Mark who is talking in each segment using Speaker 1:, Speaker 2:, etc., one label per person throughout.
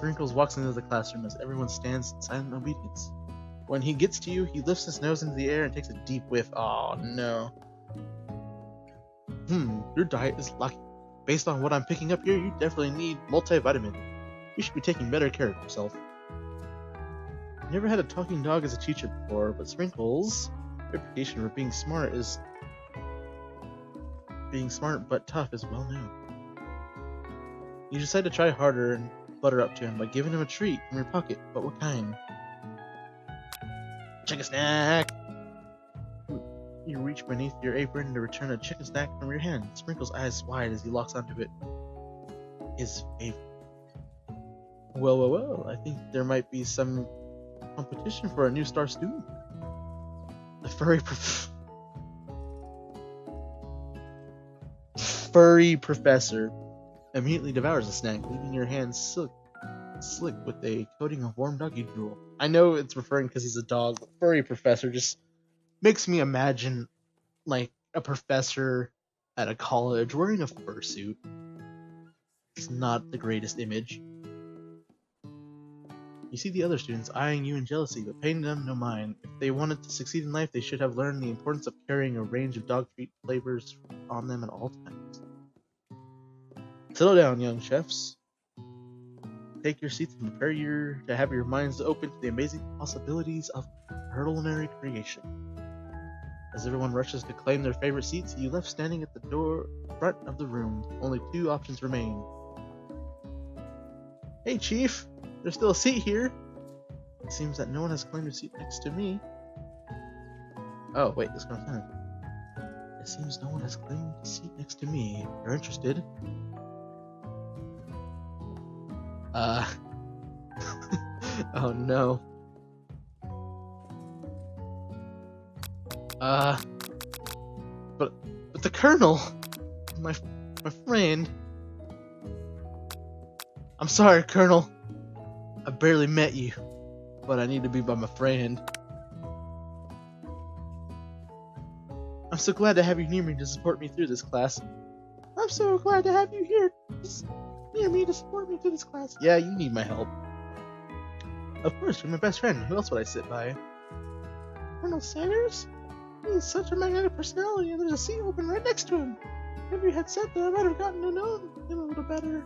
Speaker 1: Sprinkles walks into the classroom as everyone stands in silent obedience. When he gets to you, he lifts his nose into the air and takes a deep whiff. Oh no. Your diet is lucky. Based on what I'm picking up here, you definitely need multivitamin. You should be taking better care of yourself. I never had a talking dog as a teacher before, but Sprinkles' reputation for being smart but tough is well known. You decide to try harder and butter up to him by giving him a treat from your pocket, but what kind? Chicken snack! You reach beneath your apron to return a chicken snack from your hand. Sprinkles' eyes wide as he locks onto it. His favorite. Well, I think there might be some competition for a new star student. The furry professor immediately devours the snack, leaving your hands slick with a coating of warm doggy drool. I know it's referring because he's a dog, but furry professor just makes me imagine like a professor at a college wearing a fursuit. It's not the greatest image. You see the other students eyeing you in jealousy, but paying them no mind. If they wanted to succeed in life, they should have learned the importance of carrying a range of dog treat flavors on them at all times. Settle down, young chefs. Take your seats and prepare to have your minds open to the amazing possibilities of culinary creation. As everyone rushes to claim their favorite seats, you left standing at the front of the room. Only two options remain. Hey, Chief! There's still a seat here. It seems that no one has claimed a seat next to me. Oh, wait, that's what I'm saying. It seems no one has claimed a seat next to me. If you're interested. Oh no. But the Colonel, my friend. I'm sorry, Colonel. I barely met you, but I need to be by my friend. I'm so glad to have you near me to support me through this class. I'm so glad to have you here near me to support me through this class. Yeah, you need my help. Of course, you're my best friend. Who else would I sit by? Colonel Sanders? He's such a magnetic personality, and there's a seat open right next to him. If you had said that, I might have gotten to know him a little better.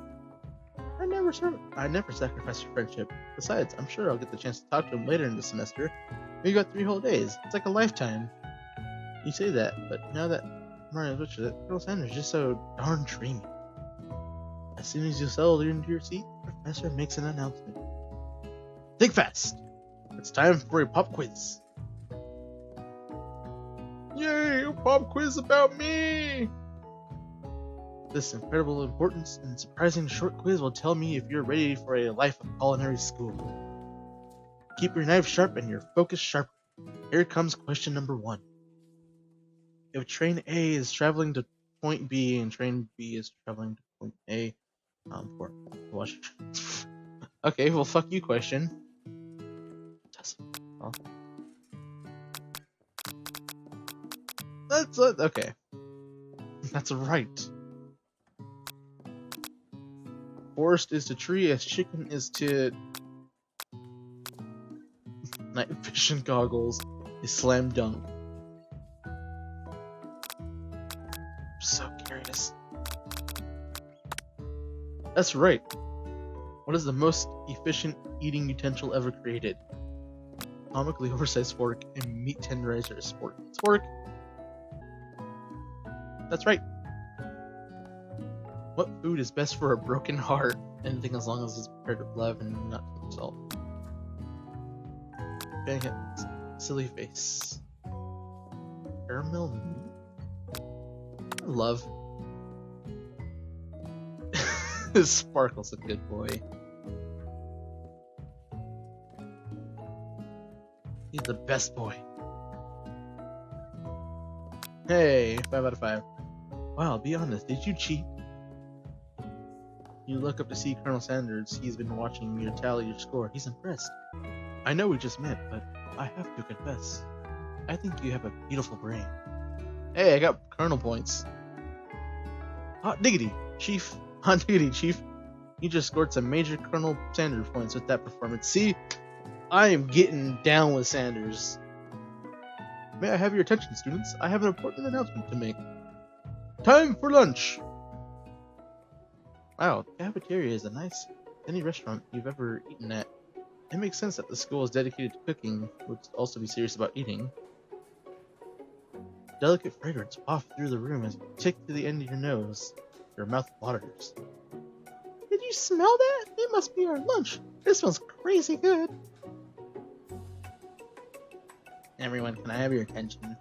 Speaker 1: I never sacrificed your friendship. Besides, I'm sure I'll get the chance to talk to him later in the semester. We got 3 whole days. It's like a lifetime. You say that, but now that Mario switches it, Colonel Sanders is just so darn dreamy. As soon as you settle into your seat, the professor makes an announcement. Think fast! It's time for a pop quiz. Yay! A pop quiz about me! This incredible importance and surprising short quiz will tell me if you're ready for a life of culinary school. Keep your knife sharp and your focus sharp. Here comes question number 1. If train A is traveling to point B and train B is traveling to point A, for Washington. Okay, well, fuck you, question. Oh. That's okay. That's right. Forest is to tree as chicken is to night vision goggles is slam dunk. I'm so curious. That's right. What is the most efficient eating utensil ever created? Comically oversized fork and meat tenderizer is spork. That's right. What food is best for a broken heart? Anything as long as it's prepared with love and not too much salt. Dang it. Silly face. Caramel meat? Love. Sparkle's a good boy. He's the best boy. Hey, 5 out of 5. Wow, be honest, did you cheat? You look up to see Colonel Sanders. He's been watching you tally your score. He's impressed. I know we just met, but I have to confess. I think you have a beautiful brain. Hey, I got Colonel points. Hot diggity, Chief. Hot diggity, Chief. You just scored some major Colonel Sanders points with that performance. See, I am getting down with Sanders. May I have your attention, students? I have an important announcement to make. Time for lunch! Wow, the cafeteria is a nice, any restaurant you've ever eaten at. It makes sense that the school is dedicated to cooking, would also be serious about eating. Delicate fragrance wafts through the room as you tick to the end of your nose. Your mouth waters. Did you smell that? It must be our lunch. It smells crazy good. Everyone, can I have your attention?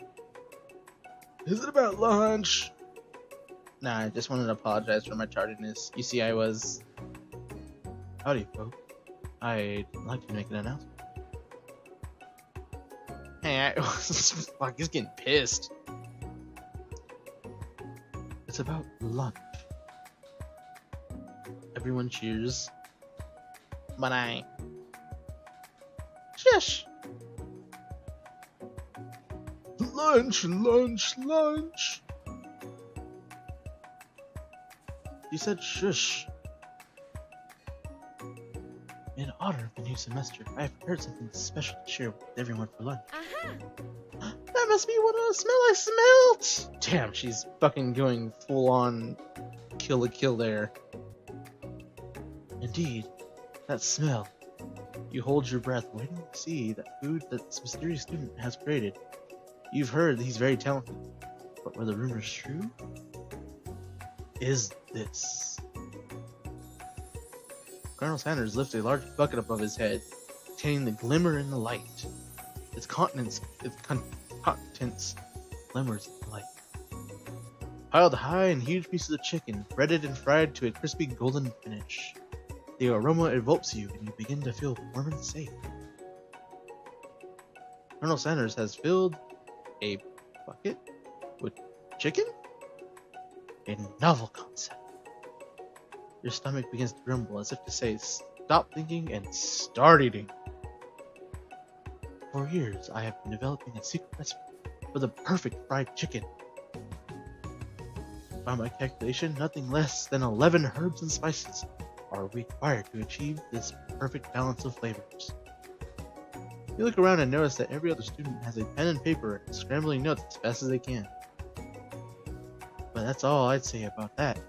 Speaker 1: Is it about lunch? Nah, I just wanted to apologize for my tardiness. You see, I was... Howdy, folks. I'd like to make an announcement. Hey, fuck, he's getting pissed. It's about lunch. Everyone cheers. But I... Shush! Lunch, lunch, lunch! He said shush. In honor of the new semester, I have prepared something special to share with everyone for lunch. That must be what smell I smelt! Damn, she's fucking going full on kill a kill there. Indeed, that smell. You hold your breath, waiting to see that food that this mysterious student has created. You've heard that he's very talented, but were the rumors true? Is this? Colonel Sanders lifts a large bucket above his head, containing the glimmer in the light. Its contents glimmers in the light. Piled high in huge pieces of chicken, breaded and fried to a crispy golden finish. The aroma envelops you, and you begin to feel warm and safe. Colonel Sanders has filled a bucket with chicken? A novel concept. Your stomach begins to rumble as if to say, stop thinking and start eating. For years, I have been developing a secret recipe for the perfect fried chicken. By my calculation, nothing less than 11 herbs and spices are required to achieve this perfect balance of flavors. You look around and notice that every other student has a pen and paper and scrambling notes as fast as they can. But that's all I'd say about that.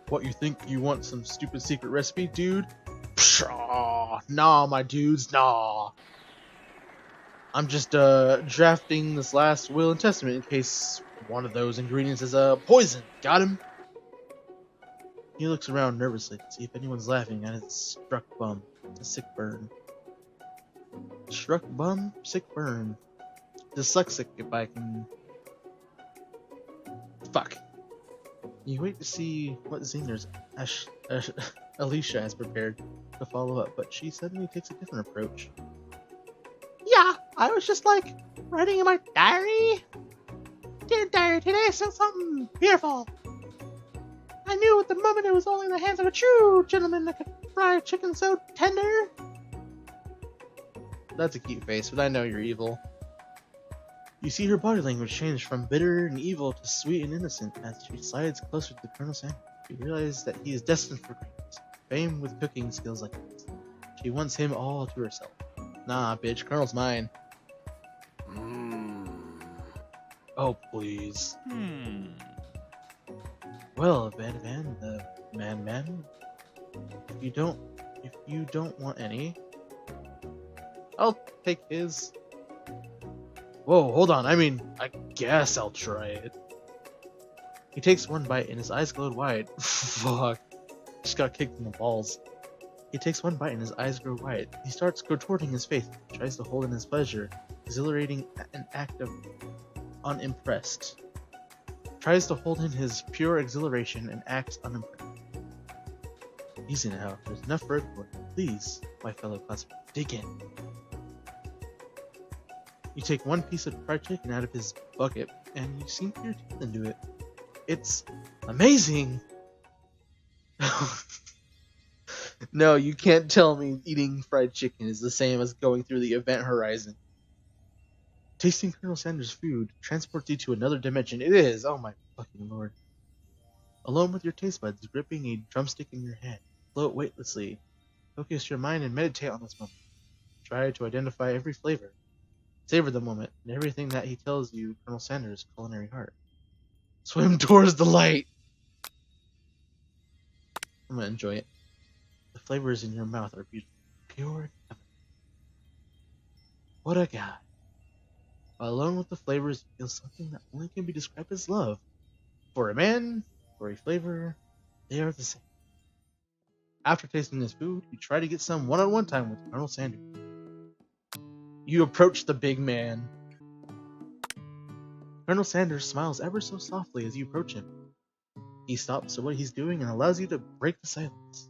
Speaker 1: What, you think you want some stupid secret recipe, dude? Pshaw, nah, my dudes, nah. I'm just drafting this last will and testament in case one of those ingredients is poison. Got him? He looks around nervously to see if anyone's laughing at his struck bum. A sick burn. Struck bum, sick burn. Dyslexic, if I can... Fuck. You wait to see what zingers Alicia has prepared to follow up, but she suddenly takes a different approach. Yeah, I was just like, writing in my diary. Dear diary, today I saw something beautiful. I knew at the moment it was only in the hands of a true gentleman that could fry chicken so tender. That's a cute face, but I know you're evil. You see her body language change from bitter and evil to sweet and innocent as she slides closer to Colonel Sanders. You realize that he is destined for greatness, fame with cooking skills like this. She wants him all to herself. Nah, bitch, Colonel's mine. Oh, please. Well, Van, the man, if you don't want any, I'll take his. Whoa, hold on, I guess I'll try it. He takes one bite and his eyes glowed wide. Fuck. Just got kicked in the balls. He takes one bite and his eyes grow wide. He starts contorting his face, tries to hold in his pleasure, exhilarating an act of unimpressed. Tries to hold in his pure exhilaration and acts unimpressed. Easy now, there's enough for everyone. Please, my fellow classmates, dig in. You take one piece of fried chicken out of his bucket, and you sink your teeth into it. It's amazing! No, you can't tell me eating fried chicken is the same as going through the event horizon. Tasting Colonel Sanders' food transports you to another dimension. It is! Oh my fucking lord. Alone with your taste buds gripping a drumstick in your hand, float weightlessly. Focus your mind and meditate on this moment. Try to identify every flavor. Savor the moment and everything that he tells you, Colonel Sanders' culinary heart. Swim towards the light! I'm gonna enjoy it. The flavors in your mouth are beautiful. Pure heaven. What a guy. Alone with the flavors, you feel something that only can be described as love. For a man, for a flavor, they are the same. After tasting his food, you try to get some one-on-one time with Colonel Sanders. You approach the big man. Colonel Sanders smiles ever so softly as you approach him. He stops what he's doing and allows you to break the silence.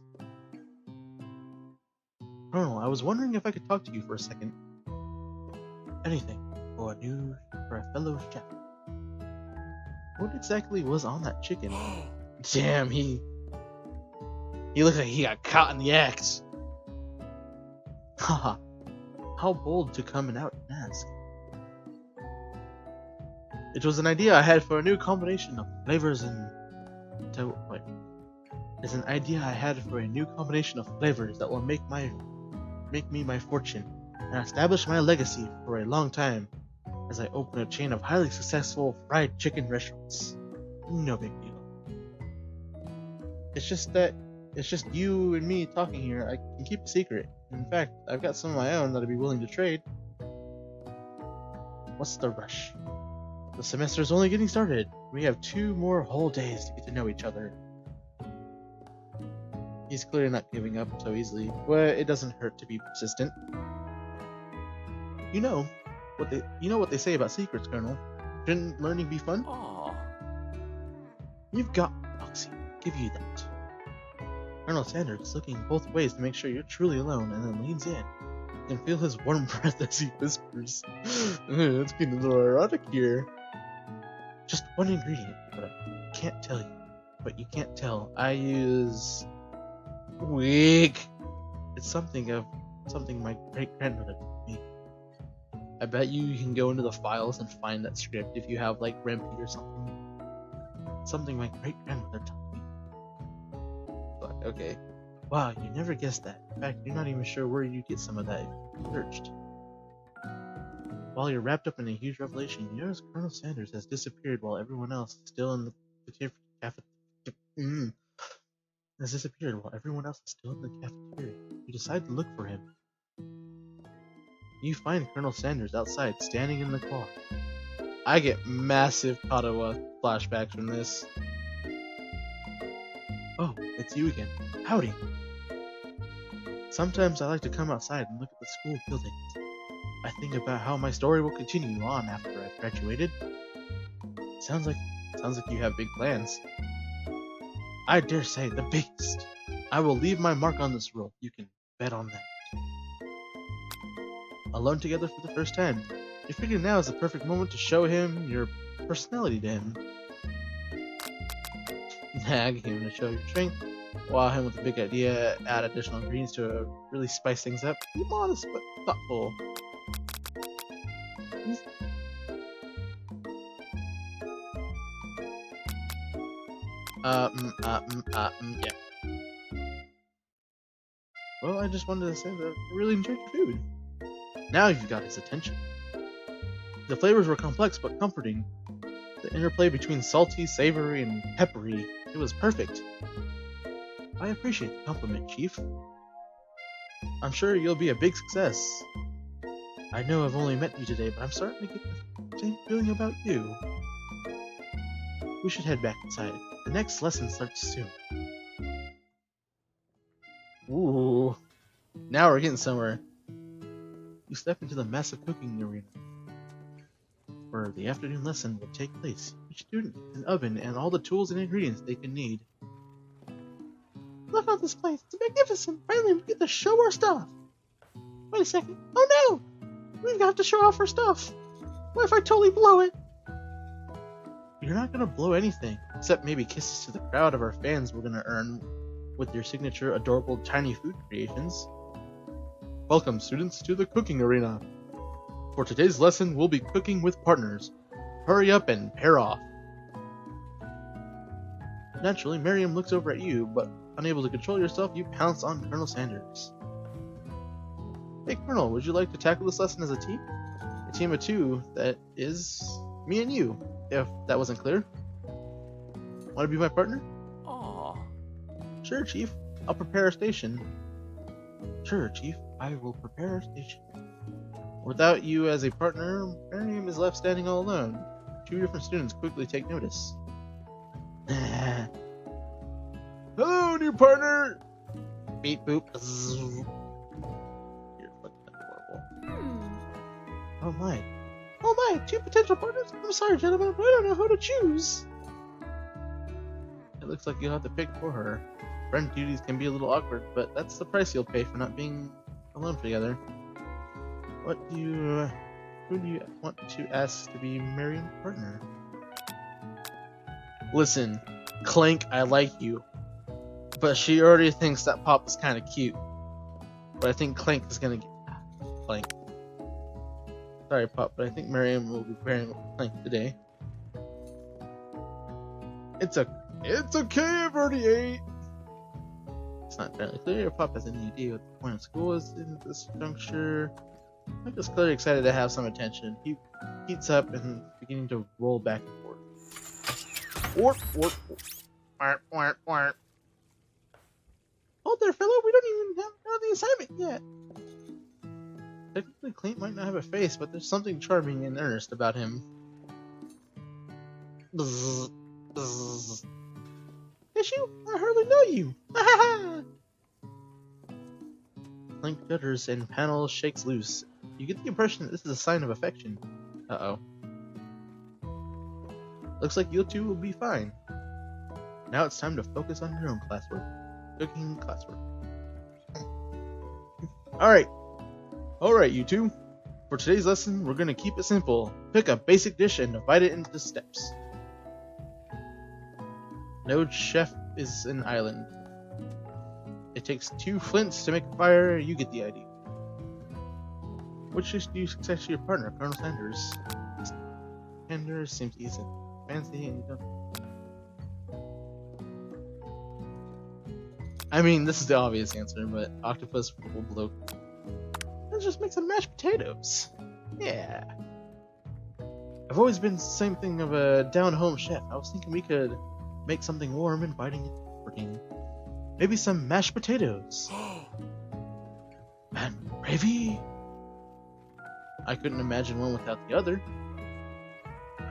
Speaker 1: Colonel, I was wondering if I could talk to you for a second. Anything for a fellow chef. What exactly was on that chicken? Damn, he looked like he got caught in the act. Haha, how bold to come out and ask. It was an idea I had for a new combination of flavors and... It's an idea I had for a new combination of flavors that will make me my fortune and establish my legacy for a long time as I open a chain of highly successful fried chicken restaurants. No big deal. It's just you and me talking here. I can keep a secret. In fact, I've got some of my own that I'd be willing to trade. What's the rush? The semester's only getting started. We have 2 more whole days to get to know each other. He's clearly not giving up so easily, but it doesn't hurt to be persistent. You know what they say about secrets, Colonel. Shouldn't learning be fun?
Speaker 2: Aww.
Speaker 1: You've got Foxy. Give you that. Colonel Sanders is looking both ways to make sure you're truly alone, and then leans in. You can feel his warm breath as he whispers. It's getting a little erotic here. Just one ingredient, but I can't tell you. But you can't tell. I use... Weak. It's something my great-grandmother told me. I bet you can go into the files and find that script if you have, like, Rempe or something. Something my great-grandmother taught me. Fuck, okay. Wow, you never guessed that. In fact, you're not even sure where you get some of that if you searched. While you're wrapped up in a huge revelation, you notice Colonel Sanders has disappeared while everyone else is still in the cafeteria. You decide to look for him. You find Colonel Sanders outside, standing in the car. I get massive Katawa flashbacks from this. Oh, it's you again. Howdy. Sometimes I like to come outside and look at the school buildings. I think about how my story will continue on after I've graduated. Sounds like you have big plans. I dare say the biggest. I will leave my mark on this world. You can bet on that. Alone together for the first time, you figure now is the perfect moment to show him your personality to him. Nag him to show your strength. Wow him with a big idea. Add additional ingredients to really spice things up. Be modest but thoughtful. Yeah. Well, I just wanted to say that I really enjoyed your food. Now you've got his attention. The flavors were complex but comforting. The interplay between salty, savory, and peppery, it was perfect. I appreciate the compliment, Chief. I'm sure you'll be a big success. I know I've only met you today, but I'm starting to get the same feeling about you. We should head back inside. The next lesson starts soon. Ooh. Now we're getting somewhere. You step into the massive cooking arena, where the afternoon lesson will take place. Each student has an oven and all the tools and ingredients they can need. Look at this place. It's magnificent. Finally, we get to show our stuff. Wait a second. Oh no! We've got to show off our stuff. What if I totally blow it? You're not gonna blow anything, except maybe kisses to the crowd of our fans we're gonna earn with your signature adorable tiny food creations. Welcome, students, to the cooking arena. For today's lesson, we'll be cooking with partners. Hurry up and pair off. Naturally, Miriam looks over at you, but unable to control yourself, you pounce on Colonel Sanders. Hey Colonel, would you like to tackle this lesson as a team? A team of two, that is, me and you, if that wasn't clear. Want to be my partner?
Speaker 2: Aww.
Speaker 1: Sure, Chief. I'll prepare a station. Sure, Chief. I will prepare a station. Without you as a partner, Miriam is left standing all alone. Two different students quickly take notice. Hello, new partner! Beep boop. You're fucking adorable. Oh my. Oh my, two potential partners? I'm sorry, gentlemen, but I don't know who to choose. It looks like you'll have to pick for her. Friend duties can be a little awkward, but that's the price you'll pay for not being alone together. Who do you want to ask to be Miriam's partner? Listen, Clank, I like you. But she already thinks that Pop is kind of cute. But I think Clank is gonna get Clank. Sorry, Pop, but I think Miriam will be pairing with Clank today. It's okay, I've already ate. It's not entirely clear if Pop has any idea what the point of school is in this juncture. I'm just clearly excited to have some attention. He heats up and beginning to roll back and forth. Warp, warp, warp, warp, warp. Hold there, fellow. We don't even have the assignment yet. Technically, Clint might not have a face, but there's something charming and earnest about him. Bzz, bzz. Issue? I hardly know you. Ha ha ha! Clank shudders and panel shakes loose. You get the impression that this is a sign of affection. Uh-oh. Looks like you two will be fine. Now it's time to focus on your own classwork. Cooking classwork. Alright, you two. For today's lesson, we're gonna keep it simple. Pick a basic dish and divide it into steps. No chef is an island. It takes 2 flints to make a fire. You get the idea. Which dish do you suggest to your partner, Colonel Sanders? Sanders seems easy, fancy, and you don't. I mean, this is the obvious answer, but octopus will blow. Let's just make some mashed potatoes. Yeah. I've always been the same thing of a down-home chef. I was thinking we could make something warm, inviting and comforting. Maybe some mashed potatoes. And gravy? I couldn't imagine one without the other.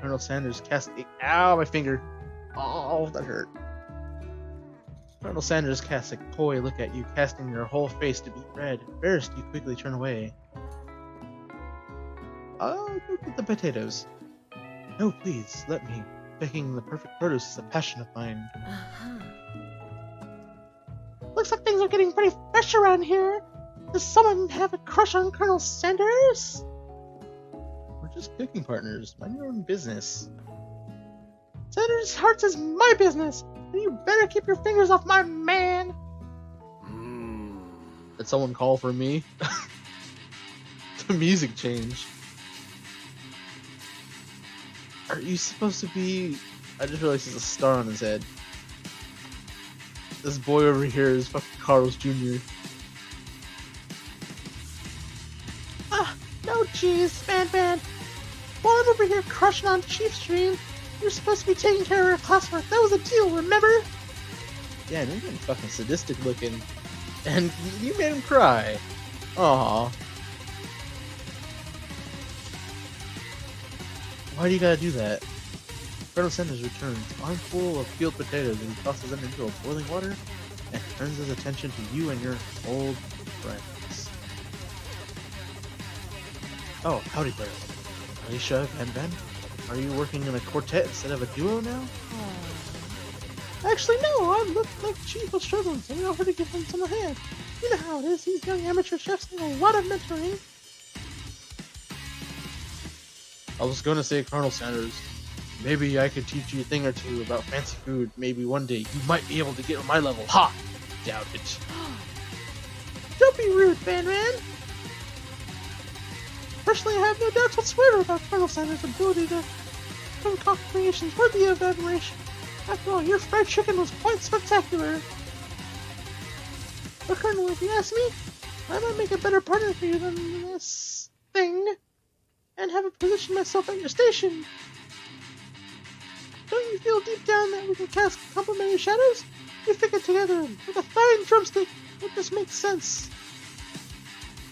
Speaker 1: Colonel Sanders cast a... Ow, my finger. Oh, that hurt. Colonel Sanders casts a coy look at you, casting your whole face to be red. Embarrassed, you quickly turn away. I'll go get the potatoes. No, please, let me. Picking the perfect produce is a passion of mine. Looks like things are getting pretty fresh around here. Does someone have a crush on Colonel Sanders? We're just cooking partners. Mind your own business. Sanders' hearts is my business. And you better keep your fingers off my man. Did someone call for me? The music changed. Are you supposed to be... I just realized there's a star on his head. This boy over here is fucking Carlos Jr. No cheese, man. While I'm over here crushing on Chief's dream, you're supposed to be taking care of her classwork. That was a deal, remember? Yeah, and you're getting fucking sadistic looking. And you made him cry. Aww. Why do you gotta do that? Colonel Sanders returns, armful of peeled potatoes, and he tosses them into boiling water and turns his attention to you and your old friends. Oh, howdy there. Alicia, Van. Are you working in a quartet instead of a duo now? Actually, no. I looked like Chief was struggling, so we offered to give him some hand. You know how it is. These young amateur chefs need a lot of mentoring. I was going to say, Colonel Sanders, maybe I could teach you a thing or two about fancy food. Maybe one day you might be able to get on my level. Ha! Doubt it. Don't be rude, Van. Personally, I have no doubts whatsoever about Colonel Sanders' ability to concoct creations worthy of admiration. After all, your fried chicken was quite spectacular. But Colonel, if you ask me, I might make a better partner for you than this thing, and have positioned myself at your station. Don't you feel deep down that we can cast complementary shadows? We fit it together with a fine drumstick. It just makes sense.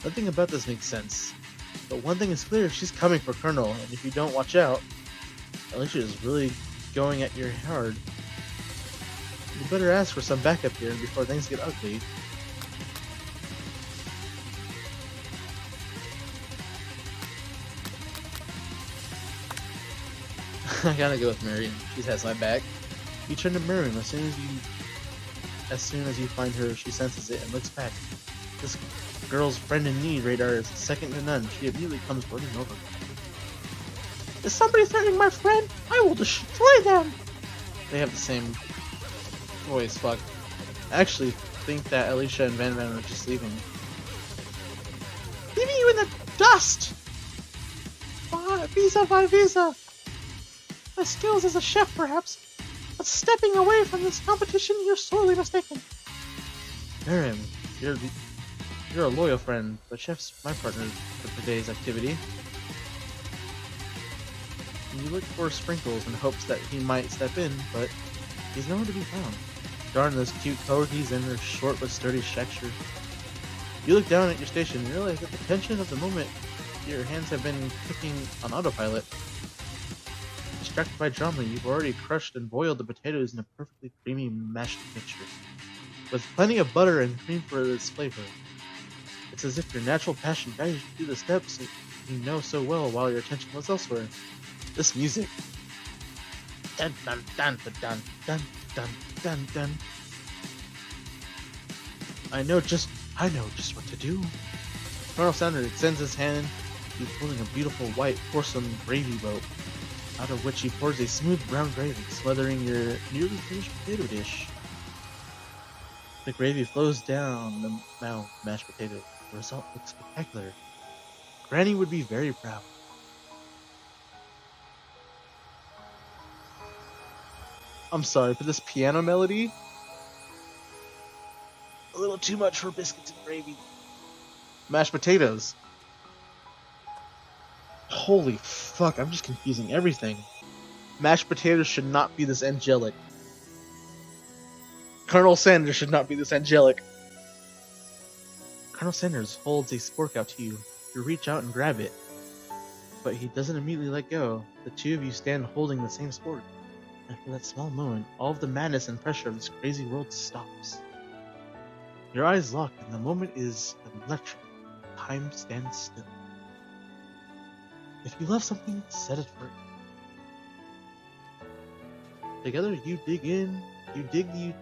Speaker 1: Nothing about this makes sense. But one thing is clear, she's coming for Colonel, and if you don't watch out, Alicia is really going at your hard. You better ask for some backup here before things get ugly. I gotta go with Miriam. She has my back. You turn to Miriam as soon as you find her. She senses it and looks back. This girl's friend in need radar is second to none. She immediately comes running over. Is somebody threatening my friend? I will destroy them! They have the same voice, fuck. I actually think that Alicia and Van Van are just leaving. Leaving you in the dust! Visa by visa! My skills as a chef, perhaps, but stepping away from this competition, you're sorely mistaken. Miriam, you're a loyal friend, but Chef's my partner for today's activity. You look for Sprinkles in hopes that he might step in, but he's nowhere to be found. Darn those cute coaties and their short but sturdy stature. You look down at your station and realize that the tension of the moment your hands have been cooking on autopilot. Distracted by drama, you've already crushed and boiled the potatoes in a perfectly creamy mashed mixture, with plenty of butter and cream for its flavor. It's as if your natural passion guides you through the steps you know so well while your attention was elsewhere. This music. Dun dun dun dun dun dun dun dun. I know just what to do. Colonel Sanders extends his hand. He's holding a beautiful white porcelain gravy boat, out of which he pours a smooth brown gravy, smothering your nearly finished potato dish. The gravy flows down the mouth of mashed potato. The result looks spectacular. Granny would be very proud. I'm sorry for this piano melody. A little too much for biscuits and gravy. Mashed potatoes. Holy fuck, I'm just confusing everything. Mashed potatoes should not be this angelic. Colonel Sanders should not be this angelic. Colonel Sanders holds a spork out to you. You reach out and grab it, but he doesn't immediately let go. The two of you stand holding the same spork. And for that small moment, all of the madness and pressure of this crazy world stops. Your eyes lock, and the moment is electric. Time stands still. If you love something, set it free. Together, you dig the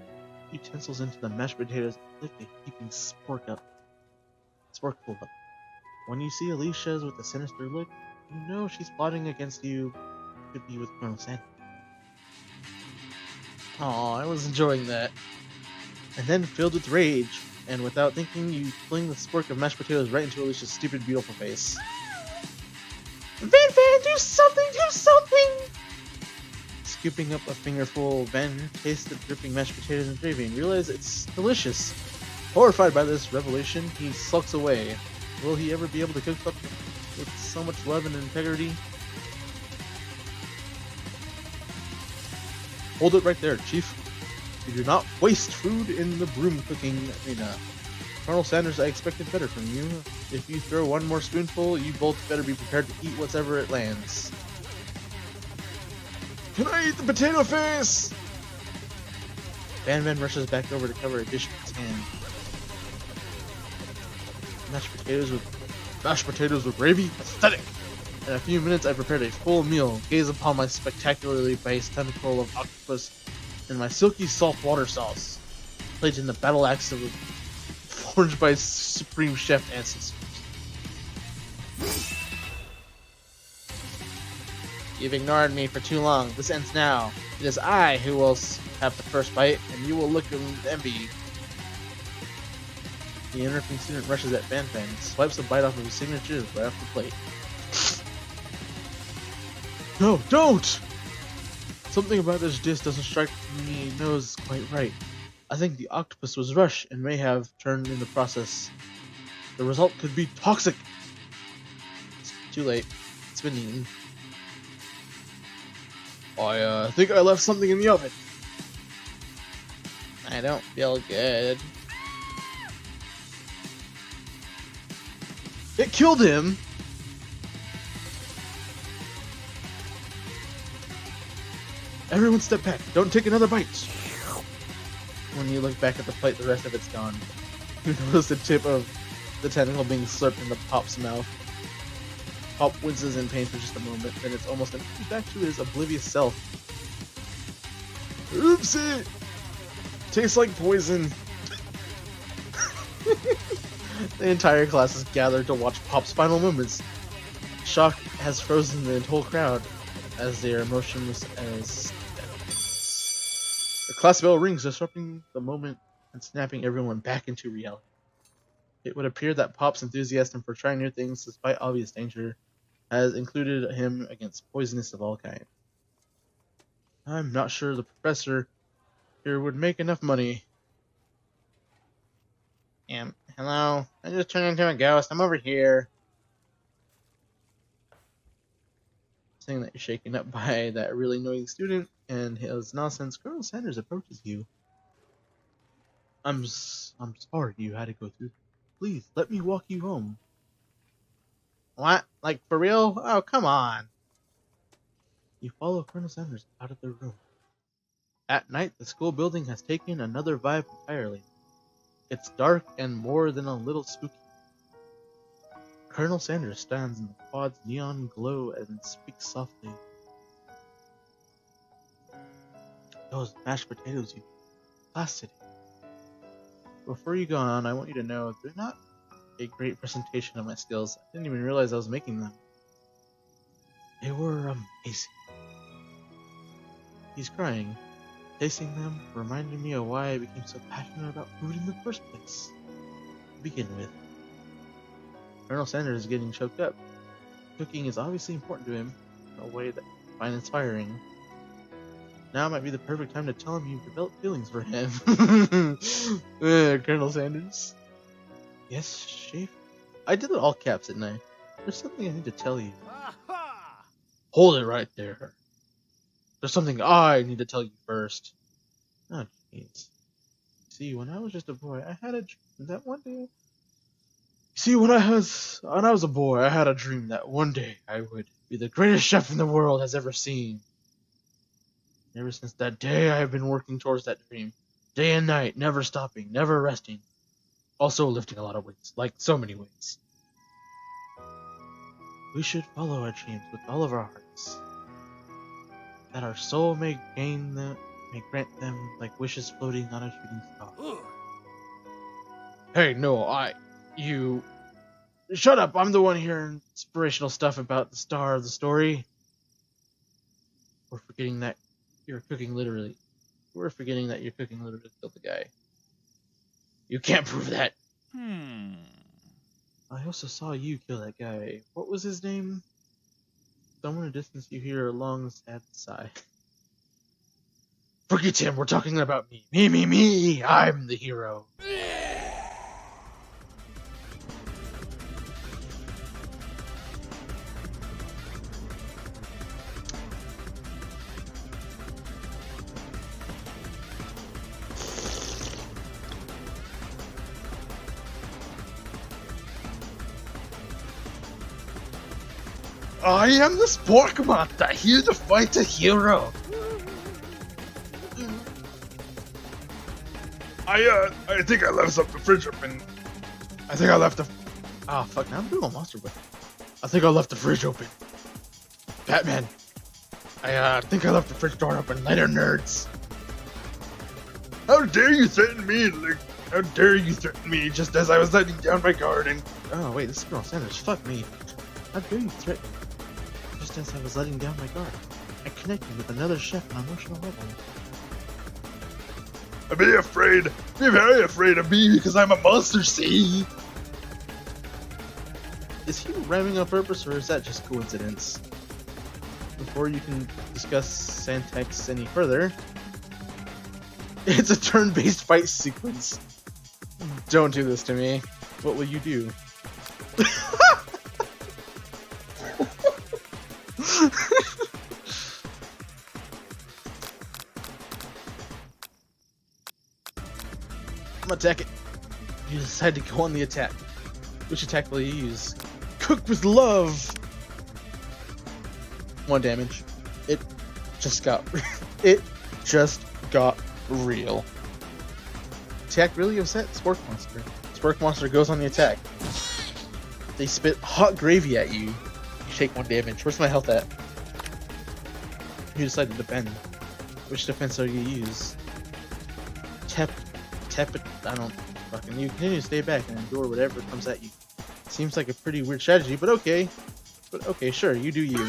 Speaker 1: utensils into the mashed potatoes and lift a heaping spork full up. When you see Alicia's with a sinister look, you know she's plotting against you to be with Colonel Sanders. Aw, I was enjoying that. And then, filled with rage, and without thinking, you fling the spork of mashed potatoes right into Alicia's stupid, beautiful face. Van Van, do something! Do something! Scooping up a fingerful, Van tastes the dripping mashed potatoes and gravy and realizes it's delicious. Horrified by this revelation, he sulks away. Will he ever be able to cook something with so much love and integrity? Hold it right there, Chief. You do not waste food in the broom cooking arena. Colonel Sanders, I expected better from you. If you throw one more spoonful, you both better be prepared to eat whatever it lands. Can I eat the potato face? Van Van rushes back over to cover a dish with his hand. Mashed potatoes with gravy? Pathetic! In a few minutes, I prepared a full meal. Gaze upon my spectacularly based tentacle of octopus and my silky saltwater sauce, played in the battle axe forged by Supreme Chef ancestors. You've ignored me for too long. This ends now. It is I who will have the first bite, and you will look with envy. The interrupting student rushes at Van Van and swipes a bite off of his signature right off the plate. No, don't! Something about this dish doesn't strike me nose quite right. I think the octopus was rushed and may have turned in the process. The result could be toxic. It's too late. It's been eaten. I think I left something in the oven. I don't feel good. It killed him! Everyone step back. Don't take another bite. When you look back at the plate, the rest of it's gone. You notice the tip of the tentacle being slurped into Pop's mouth. Pop winces in pain for just a moment, then it's almost empty back to his oblivious self. Oopsie! Tastes like poison. The entire class is gathered to watch Pop's final moments. Shock has frozen the whole crowd as they are emotionless as the class bell rings, disrupting the moment and snapping everyone back into reality. It would appear that Pop's enthusiasm for trying new things, despite obvious danger, has included him against poisonous of all kinds. I'm not sure the professor here would make enough money. Hello? I just turned into a ghost. I'm over here. Saying that you're shaken up by that really annoying student and his nonsense, Colonel Sanders approaches you. I'm sorry you had to go through. Please, let me walk you home. What? Like, for real? Oh, come on. You follow Colonel Sanders out of the room. At night, the school building has taken another vibe entirely. It's dark and more than a little spooky. Colonel Sanders stands in the quad's neon glow and speaks softly. Those mashed potatoes you class today. Before you go on, I want you to know they're not a great presentation of my skills. I didn't even realize I was making them. They were amazing. He's crying. Tasting them reminded me of why I became so passionate about food in the first place. To begin with, Colonel Sanders is getting choked up. Cooking is obviously important to him in a way that I find inspiring. Now might be the perfect time to tell him you've developed feelings for him. Colonel Sanders. Yes, Chief? I did it all caps, didn't I? There's something I need to tell you. Hold it right there. There's something I need to tell you first. Oh, jeez. See, when I was just a boy, I had a dream that one day... See, when I was a boy, I had a dream that one day I would be the greatest chef in the world has ever seen. Ever since that day, I have been working towards that dream. Day and night, never stopping, never resting. Also lifting a lot of weights, like so many weights. We should follow our dreams with all of our hearts. That our soul may grant them like wishes floating on a shooting star. Hey, no, you... Shut up, I'm the one hearing inspirational stuff about the star of the story. We're forgetting that you're cooking literally killed the guy. You can't prove that. I also saw you kill that guy. What was his name? Somewhere in the distance you hear a long, sad sigh. Forget him, we're talking about me. Me! I'm the hero. I am the Spork Master, here to fight a hero.
Speaker 2: I think I left the fridge open.
Speaker 1: I think I left the... Ah, fuck, now I'm doing a monster whip. I think I left the fridge open. Batman. I think I left the fridge door open. Later, nerds.
Speaker 2: How dare you threaten me? How dare you threaten me just as I was letting down my guard and...
Speaker 1: Oh, wait, this is Colonel Sanders. Fuck me. How dare you threaten me? Just as I was letting down my guard. I connected with another chef on an emotional level.
Speaker 2: Be very afraid of me because I'm a monster, see?
Speaker 1: Is he rhyming on purpose or is that just coincidence? before you can discuss Santex any further, it's a turn-based fight sequence. Don't do this to me. What will you do? I'm gonna attack it. You decide to go on the attack. Which attack will you use? Cook with love! 1 damage. It just got real. Attack really upset Spork Monster. Spork Monster goes on the attack. They spit hot gravy at you. You take 1 damage. Where's my health at? You decide to defend. Which defense are you use? Tap it. I don't fucking. You continue to stay back and endure whatever comes at you. Seems like a pretty weird strategy, but okay. Sure, you do you.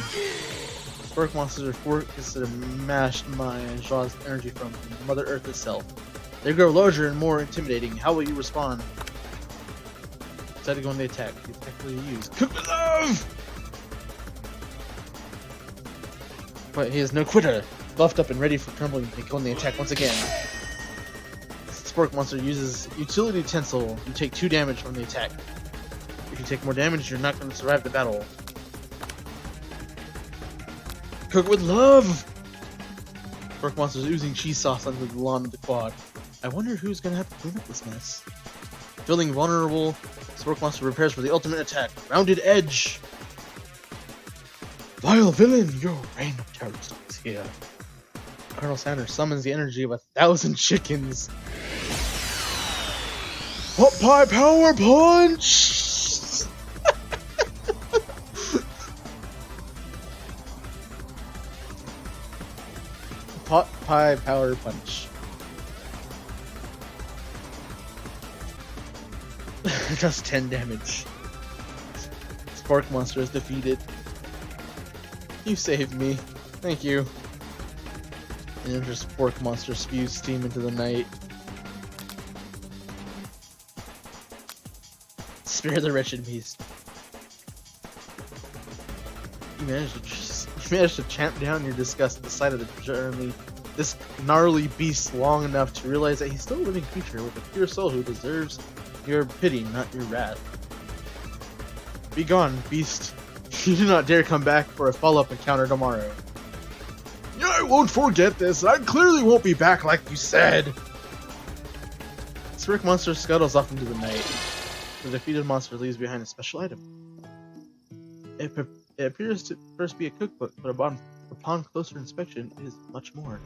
Speaker 1: Spork monsters are focused to mash mine and draws energy from Mother Earth itself. They grow larger and more intimidating. How will you respond? Decide to go on the attack. The attack will you use? Cook with love! But he is no quitter. Buffed up and ready for crumbling, they go on the attack once again. Spork monster uses utility utensil. You take 2 damage from the attack. If you take more damage, you're not going to survive the battle. Cook with love! Spork monster's oozing cheese sauce onto the lawn of the quad. I wonder who's going to have to clean up this mess. Feeling vulnerable, Spork monster prepares for the ultimate attack. Rounded edge! Vile villain, your reign of terror is here. Colonel Sanders summons the energy of 1,000 chickens. Pot pie power punch! Pot pie power punch. Just 10 damage. Spork monster is defeated. You saved me. Thank you. And then just Spork monster spews steam into the night. Spare the wretched beast. You managed to champ down your disgust at the sight of this gnarly beast long enough to realize that he's still a living creature with a pure soul who deserves your pity, not your wrath. Be gone, beast. You do not dare come back for a follow-up encounter tomorrow.
Speaker 2: Yeah, I won't forget this. I clearly won't be back like you said.
Speaker 1: Spork monster scuttles off into the night. The defeated monster leaves behind a special item. It appears to first be a cookbook, but upon closer inspection, it is much more.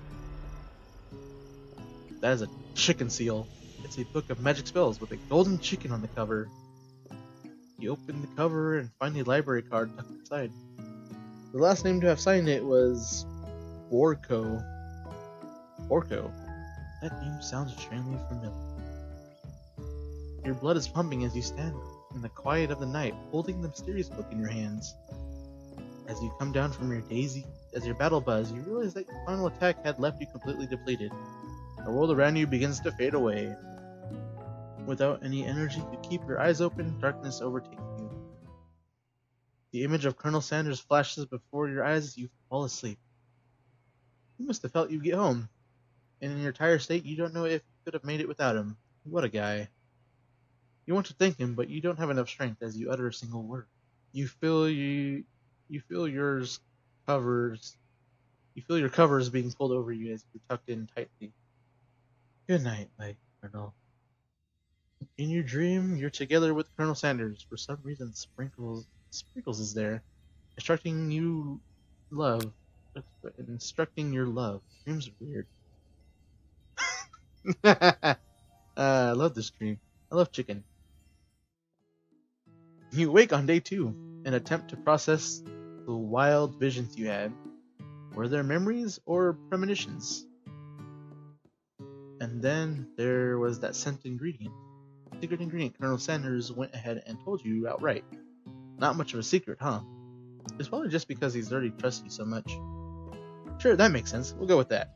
Speaker 1: That is a chicken seal. It's a book of magic spells with a golden chicken on the cover. You open the cover and find a library card tucked inside. The last name to have signed it was Orko. Orko. That name sounds extremely familiar. Your blood is pumping as you stand in the quiet of the night, holding the mysterious book in your hands. As you come down from your battle buzz, you realize that your final attack had left you completely depleted. The world around you begins to fade away. Without any energy to keep your eyes open, darkness overtakes you. The image of Colonel Sanders flashes before your eyes as you fall asleep. You must have felt you'd get home, and in your tired state, you don't know if you could have made it without him. What a guy. You want to thank him, but you don't have enough strength as you utter a single word. You feel your covers being pulled over you as you're tucked in tightly. Good night, my Colonel. In your dream, you're together with Colonel Sanders. For some reason, Sprinkles is there, instructing your love. Dreams are weird. I love this dream. I love chicken. You wake on day 2 and attempt to process the wild visions you had. Were there memories or premonitions? And then there was that secret ingredient Colonel Sanders went ahead and told you outright. Not much of a secret, huh? It's probably just because he's already trusted you so much. Sure, that makes sense. We'll go with that.